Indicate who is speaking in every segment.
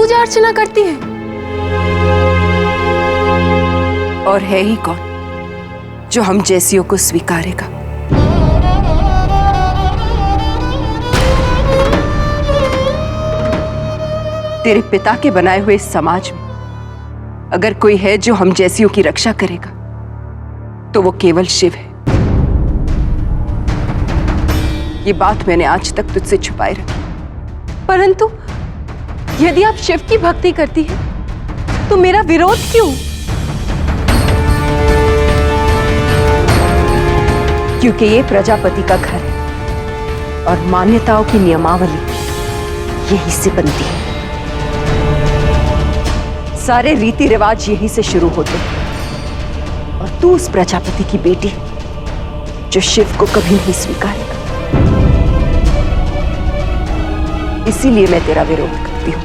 Speaker 1: पूजा अर्चना करती है।
Speaker 2: और है ही कौन जो हम जैसियों को स्वीकारेगा? तेरे पिता के बनाए हुए इस समाज में अगर कोई है जो हम जैसियों की रक्षा करेगा तो वो केवल शिव है। ये बात मैंने आज तक तुझसे छुपाए रखी।
Speaker 1: परंतु यदि आप शिव की भक्ति करती हैं, तो मेरा विरोध क्यों?
Speaker 2: क्योंकि ये प्रजापति का घर है और मान्यताओं की नियमावली यहीं से बनती है। सारे रीति रिवाज यहीं से शुरू होते हैं और तू उस प्रजापति की बेटी है जो शिव को कभी नहीं स्वीकारेगा। इसीलिए मैं तेरा विरोध करती हूं।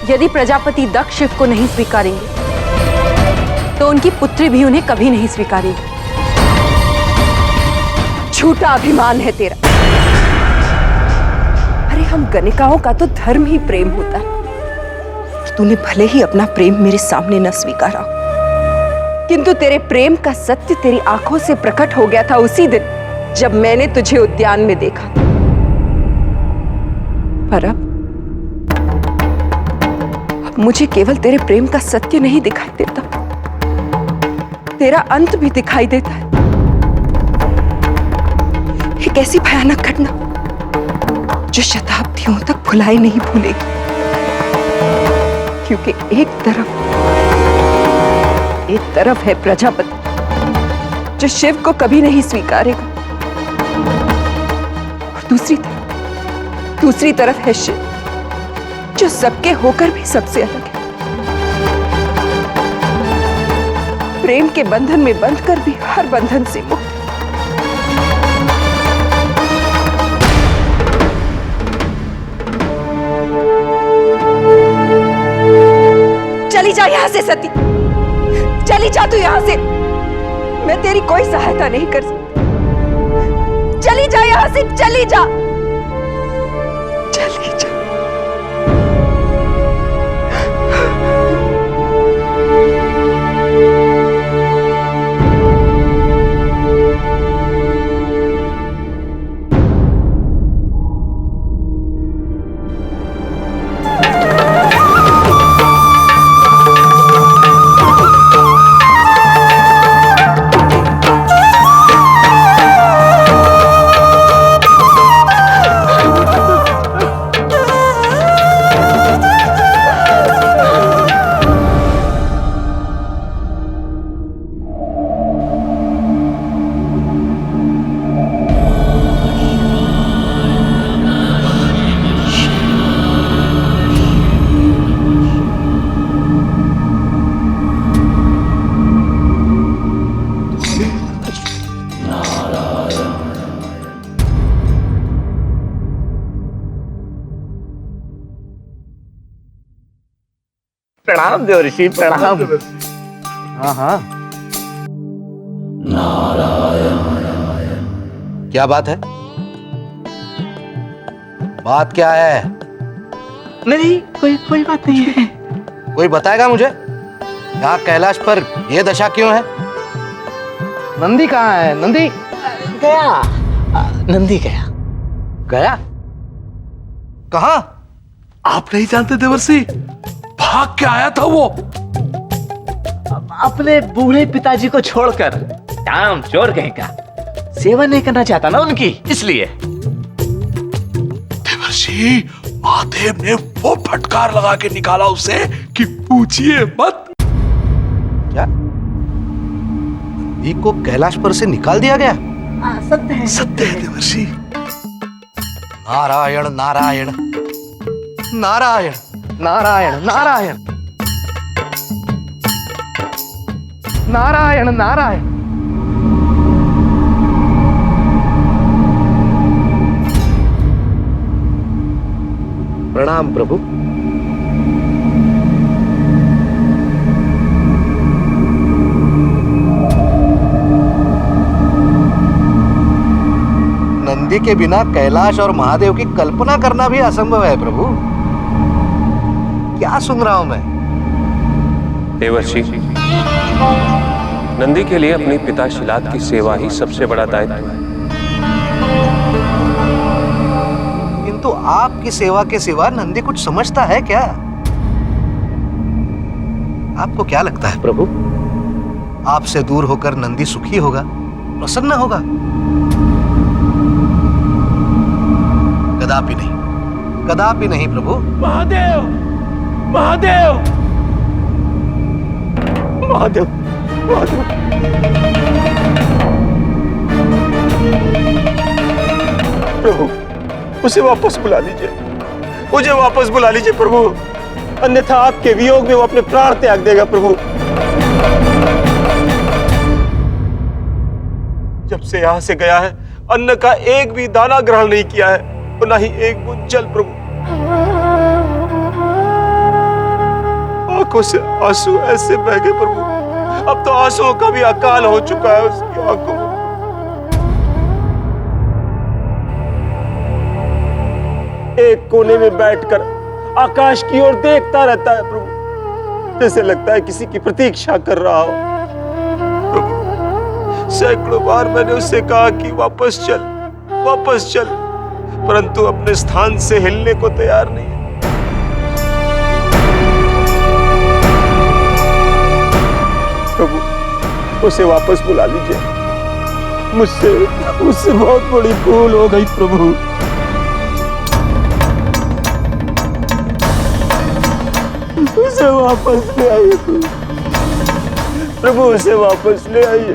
Speaker 1: यदि प्रजापति दक्ष शिव को नहीं स्वीकारेंगे तो उनकी पुत्री भी उन्हें कभी नहीं स्वीकारेगी।
Speaker 2: झूठा अभिमान है तेरा। अरे हम गणिकाओं का तो धर्म ही प्रेम होता है। तूने भले ही अपना प्रेम मेरे सामने न स्वीकारा, किंतु तेरे प्रेम का सत्य तेरी आंखों से प्रकट हो गया था उसी दिन जब मैंने तुझे उद्यान में देखा। पर अब मुझे केवल तेरे प्रेम का सत्य नहीं दिखाई देता, तेरा अंत भी दिखाई देता है। एक ऐसी भयानक घटना जो शताब्दियों तक भुलाई नहीं भूलेगी। क्योंकि एक तरफ है प्रजापति जो शिव को कभी नहीं स्वीकारेगा और दूसरी तरफ है शिव जो सबके होकर भी सबसे अलग है। प्रेम के बंधन में बंधकर भी हर बंधन से मुक्त। चली जा यहां से सती, चली जा तू यहां से। मैं तेरी कोई सहायता नहीं कर सकती। चली जा यहां से, चली जा, चली जा।
Speaker 3: प्रणाम देवर्षि, प्रणाम।
Speaker 4: हाँ हाँ, क्या बात है? बात क्या है?
Speaker 3: नहीं, कोई बात नहीं है।
Speaker 4: कोई बताएगा मुझे यहाँ कैलाश पर यह दशा क्यों है? नंदी कहाँ है? नंदी
Speaker 3: गया, नंदी गया।
Speaker 4: गया कहाँ?
Speaker 5: आप नहीं जानते देवर्षि? भाग के आया था वो
Speaker 3: अपने बूढ़े पिताजी को छोड़कर। काम चोर कहीं का, सेवा नहीं करना चाहता ना उनकी, इसलिए।
Speaker 5: देवर्षि, महादेव ने वो फटकार लगा के निकाला उसे कि पूछिए मत।
Speaker 4: क्या नंदी को कैलाश पर से निकाल दिया गया?
Speaker 3: सत्य है,
Speaker 5: सत्य है देवर्षि।
Speaker 4: नारायण नारायण नारायण नारायण नारायण नारायण नारायण। प्रणाम प्रभु। नंदी के बिना कैलाश और महादेव की कल्पना करना भी असंभव है प्रभु। क्या सुन रहा हूं मैं?
Speaker 6: देवर्षि, नंदी के लिए अपनी पिता शिलाद की सेवा ही सबसे बड़ा दायित्व है।
Speaker 4: किंतु आपकी सेवा के सिवा नंदी कुछ समझता है क्या? आपको क्या लगता है प्रभु, आपसे दूर होकर नंदी सुखी होगा, प्रसन्न होगा? कदापि नहीं, कदापि नहीं प्रभु।
Speaker 6: महादेव, महादेव, महादेव, महादेव। प्रभु, उसे वापस बुला लीजिए, मुझे वापस बुला लीजिए प्रभु, अन्यथा आपके वियोग में वो अपने प्राण त्याग देगा प्रभु। जब से यहां से गया है अन्न का एक भी दाना ग्रहण नहीं किया है और ना ही एक बूंद जल प्रभु। आंखों से आंसू ऐसे बह गए प्रभु, अब तो आंसुओं का भी अकाल हो चुका है उसकी आंखों में। एक कोने में बैठकर आकाश की ओर देखता रहता है प्रभु, जैसे लगता है किसी की प्रतीक्षा कर रहा हो। प्रभु, सैकड़ों बार मैंने उससे कहा कि वापस चल, वापस चल, परंतु अपने स्थान से हिलने को तैयार नहीं है। प्रभु, उसे वापस बुला लीजिए, मुझसे बहुत बड़ी भूल हो गई प्रभु। उसे वापस ले आइए प्रभु, उसे वापस ले आइए।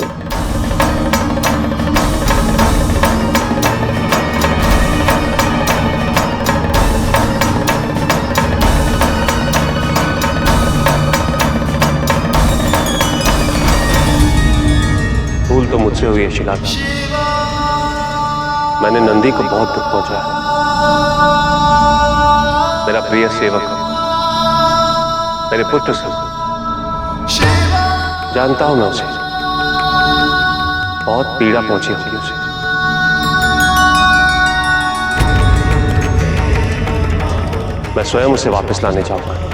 Speaker 6: भूल तो मुझसे हुई है शिलाद, मैंने नंदी को बहुत दुख पहुंचाया। मेरा प्रिय सेवक, मेरे पुत्र से जानता हूं मैं उसे, बहुत पीड़ा पहुंची होगी उसे। मैं स्वयं उसे वापस लाने जाऊंगा।